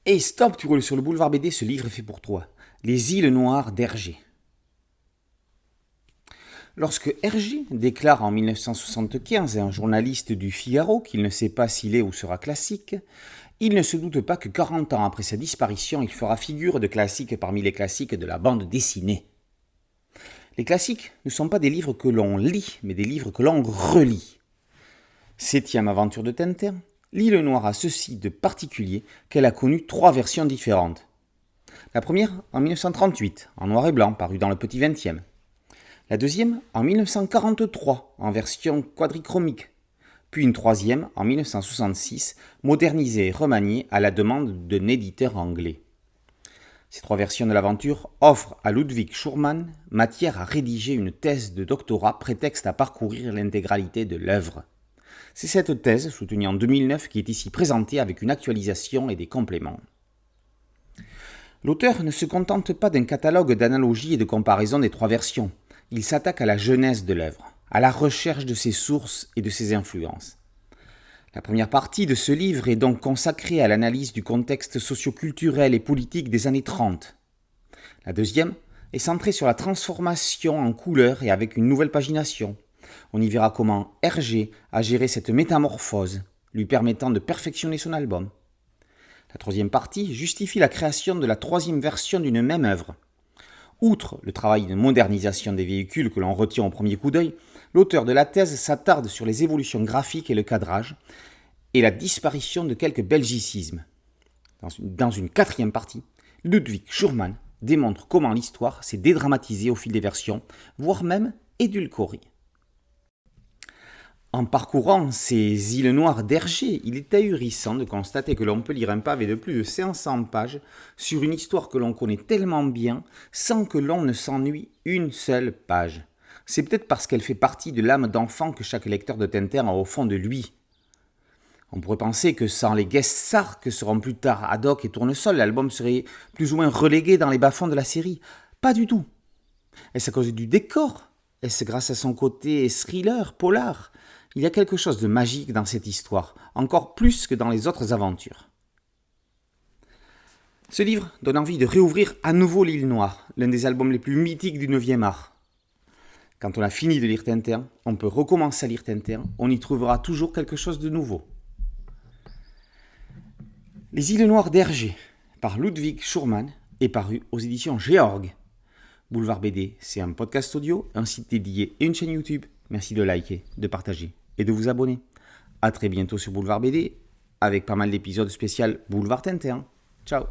Hey stop, tu roules sur le boulevard BD, ce livre est fait pour toi. Les îles noires d'Hergé. Lorsque Hergé déclare en 1975 à un journaliste du Figaro qu'il ne sait pas s'il est ou sera classique, il ne se doute pas que 40 ans après sa disparition, il fera figure de classique parmi les classiques de la bande dessinée. Les classiques ne sont pas des livres que l'on lit, mais des livres que l'on relit. 7e aventure de Tintin, l'île Noire a ceci de particulier qu'elle a connu 3 versions différentes. La première en 1938, en noir et blanc, parue dans le Petit 20e. La deuxième en 1943, en version quadrichromique. Puis une troisième en 1966, modernisée et remaniée à la demande d'un éditeur anglais. Ces 3 versions de l'aventure offrent à Ludwig Schurman matière à rédiger une thèse de doctorat prétexte à parcourir l'intégralité de l'œuvre. C'est cette thèse, soutenue en 2009, qui est ici présentée avec une actualisation et des compléments. L'auteur ne se contente pas d'un catalogue d'analogies et de comparaisons des 3 versions. Il s'attaque à la genèse de l'œuvre, à la recherche de ses sources et de ses influences. La première partie de ce livre est donc consacrée à l'analyse du contexte socio-culturel et politique des années 30. La deuxième est centrée sur la transformation en couleur et avec une nouvelle pagination. On y verra comment Hergé a géré cette métamorphose, lui permettant de perfectionner son album. La troisième partie justifie la création de la 3e version d'une même œuvre. Outre le travail de modernisation des véhicules que l'on retient au premier coup d'œil, l'auteur de la thèse s'attarde sur les évolutions graphiques et le cadrage, et la disparition de quelques belgicismes. Dans une 4e partie, Ludwig Schurman démontre comment l'histoire s'est dédramatisée au fil des versions, voire même édulcorée. En parcourant ces îles noires d'Hergé, il est ahurissant de constater que l'on peut lire un pavé de plus de 500 pages sur une histoire que l'on connaît tellement bien sans que l'on ne s'ennuie une seule page. C'est peut-être parce qu'elle fait partie de l'âme d'enfant que chaque lecteur de Tintin a au fond de lui. On pourrait penser que sans les guest stars que seront plus tard Haddock et Tournesol, l'album serait plus ou moins relégué dans les bas-fonds de la série. Pas du tout. Est-ce à cause du décor ? Est-ce grâce à son côté thriller, polar ? Il y a quelque chose de magique dans cette histoire, encore plus que dans les autres aventures. Ce livre donne envie de réouvrir à nouveau l'île Noire, l'un des albums les plus mythiques du 9e art. Quand on a fini de lire Tintin, on peut recommencer à lire Tintin, on y trouvera toujours quelque chose de nouveau. Les îles Noires d'Hergé, par Ludwig Schurman, est paru aux éditions Georg. Boulevard BD, c'est un podcast audio, un site dédié et une chaîne YouTube. Merci de liker, de partager et de vous abonner. A très bientôt sur Boulevard BD, avec pas mal d'épisodes spéciaux Boulevard Tintin. Ciao.